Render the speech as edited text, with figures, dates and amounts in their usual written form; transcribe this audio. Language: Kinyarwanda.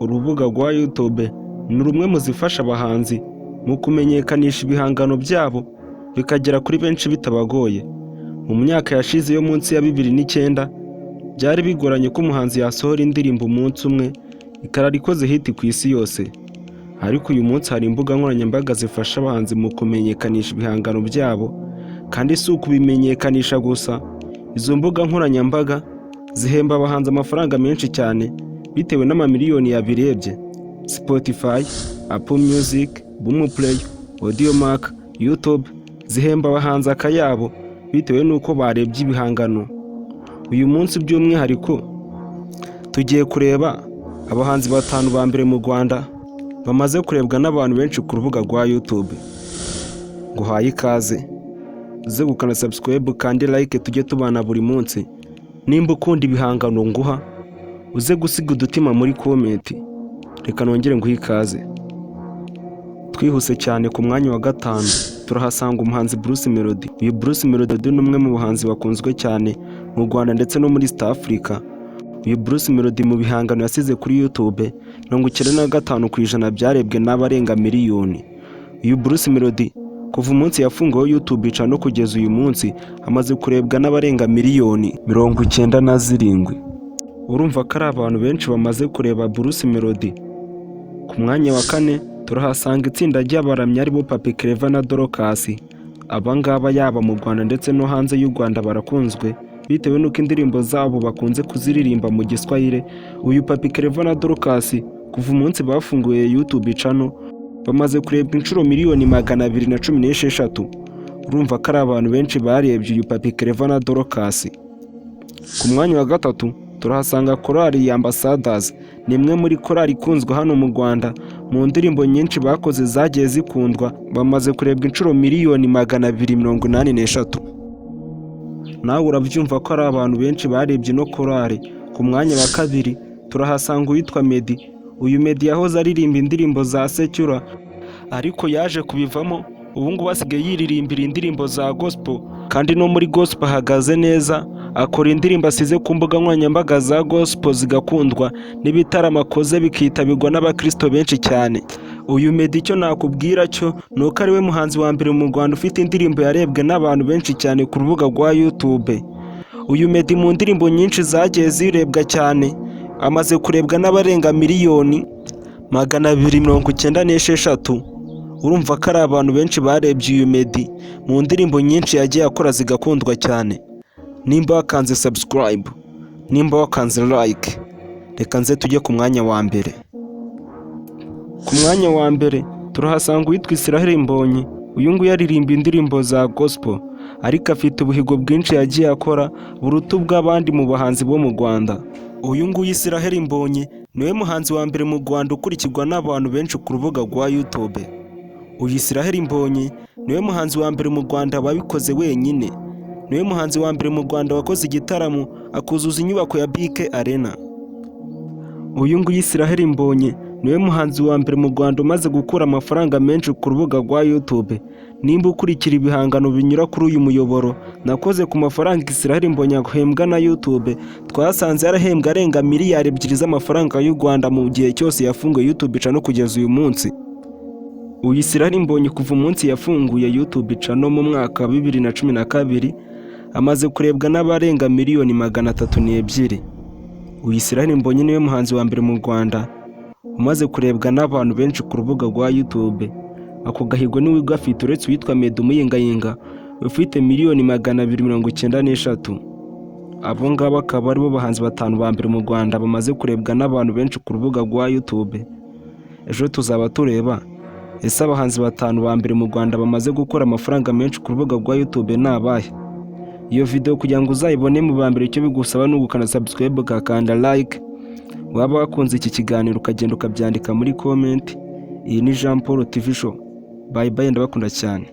Urubuga rwa YouTube ni rumwe mu zifasha abahanzi mu kumenyekanisha ibihangano byabo bikagera kuri benshi bitabagoye. Mu myaka yashize yo munsi ya 2009 byari bigoranye ko umuhanzi yasohora indirimbo umunsi umwe ikarara ikoze hit ku isi yose. Ariko uyu munsi hari imbuga nkoranyambaga zifasha abahanzi mu kumenyekanisha ibihangano byabo, kandi si ukubimenyekanisha gusa. Izo mbuga nkoranyambaga zihemba abahanzi amafaranga menshi cyane bitewe n'amamiliyoni yabirebye. Spotify, Apple Music, Boomplay, Audiomack, YouTube zihemba abahanzi akayabo bitewe n'uko barebye ibihangano. Uyu munsi by'umwihariko tugiye kureba abahanzi 5 ba mbere mu Rwanda bamaze kurebwa n'abantu benshi ku rubuga rwa YouTube. Nguhaye ikaze, uze gukanda subscribe kandi like tujye tubana buri munsi. Nimba ukunda ibihangano nguha, uze gusiga udutima muri comment. Reka nongere nguhe ikaze. Twihuse cyane ku mwanya wa 5 turahasanga umuhanzi Bruce Melody. Uyu Bruce Melody ni umwe mu bahanzi bakunzwe cyane mu Rwanda ndetse no muri East Africa. Uyu Bruce Melody mu bihangano yasize kuri YouTube 95% byarebwe n'abarenga miliyoni. Uyu Bruce Melody kuva umunsi yafunguyeho YouTube no kugeza uyu munsi amaze kurebwa n'abarenga miliyoni 97. Urumva ko ari abantu benshi bamaze kureba Bruce Melody. Ku mwanya wa 4 turahasanga itsinda ry'abaramyi aribo Papi Clever na Dorcas. Abangaba yaba mu Rwanda ndetse no hanze y'u Rwanda barakunzwe bitewe n'uko indirimbo zabo bakunze kuziririmba mu Giswahili. Uyu Papi Clever na Dorcas kuva umunsi bafunguye YouTube channel bamaze kurebwa inshuro miliyoni 216. Urumva ko ari abantu benshi barebye uyu Papi Clever na Dorcas. Ku mwanya wa 3 turahasanga korali ya Ambassadors. Ni imwe muri korali ikunzwe hano mu Rwanda. Mu ndirimbo nyinshi bakoze zagiye zikundwa, bamaze kurebwa inshuro miliyoni 283. Nawe urabyumva ko ari abantu benshi barebye no korali. Ku mwanya wa 2 turahasanga uwitwa Meddy. Uyu Meddy yahoze aririmba indirimbo za secular ariko yaje kubivamo. Ubu ngubu asigaye yiririmbira indirimbo za gospel, kandi no muri gospel ahagaze neza. Akora indirimbo asize ku mbuga nkoranyambaga za gospel zigakundwa, n'ibitaramo akoze bikitabirwa n'abakristo benshi cyane. Uyu Meddy cyo nakubwira cyo nuko ari we muhanzi wa mbere mu Rwanda ufite indirimbo yarebwe n'abantu benshi cyane ku rubuga rwa YouTube. Uyu Meddy mu ndirimbo nyinshi zagiye zirebwa cyane amaze kurebwa n'abarenga miliyoni 296. Urumva ko ari abantu benshi barebye uyu Meddy mu ndirimbo nyinshi yagiye akora zigakundwa cyane. Nimba wakanze subscribe, nimba wakanze like, reka nze tujye ku mwanya wa mbere. Ku mwanya wa mbere turahasanga uwitwa Israel Mbonyi. Uyu nguyu yaririmba indirimbo za gospel ariko afite ubuhigo bwinshi yagiye akora buruta bw'abandi mu bahanzi bo mu Rwanda. Uyu nguyu Israel Mbonyi niwe muhanzi wa mbere mu Rwanda ukurikirwa n'abantu benshi ku rubuga rwa YouTube. Uyu Israel Mbonyi niwe muhanzi wa mbere mu Rwanda wabikoze wenyine. Niwe muhanzi wa mbere mu Rwanda wakoze igitaramo akuzuza inyubako ya BK Arena. Uyu nguyu Israel Mbonyi niwe muhanzi wa mbere mu Rwanda umaze gukura amafaranga menshi ku rubuga rwa YouTube. Nimba ukurikira ibihangano binyura kuri uyu muyoboro nakoze ku mafaranga Israel Mbonyi ahembwa na YouTube, twasanze yarahembwa arenga miliyari 2 z'amafaranga y'u Rwanda mu gihe cyose yafunguye YouTube channel kugeza uyu munsi. Uyu Israel Mbonyi kuva umunsi yafunguye YouTube channel mu mwaka wa 2012 amaze kurebwa n'abarenga miliyoni 302. Uyu Israel Mbonyi niwe muhanzi wa mbere mu Rwanda umaze kurebwa n'abantu benshi ku rubuga rwa YouTube. Ako gahigo niwe gafite uretse witwa Meddy Umuyingayinga ufite miliyoni 296. Abo ngabo akaba aribo bahanzi 5 ba mbere mu Rwanda bamaze kurebwa n'abantu benshi ku rubuga rwa YouTube. Ejo tuzaba tureba ese abahanzi 5 ba mbere mu Rwanda bamaze gukora amafaranga menshi ku rubuga rwa YouTube nabahe. Iyo video kugira ngo uzayibone mu ba mbere icyo bigusaba no gukanda subscribe ukakanda like. Waba wakunze iki kiganiro ukagenda ukabyandika muri comment. Iyi ni Jean Paul TV Show. Bye bye, ndabakunda cyane.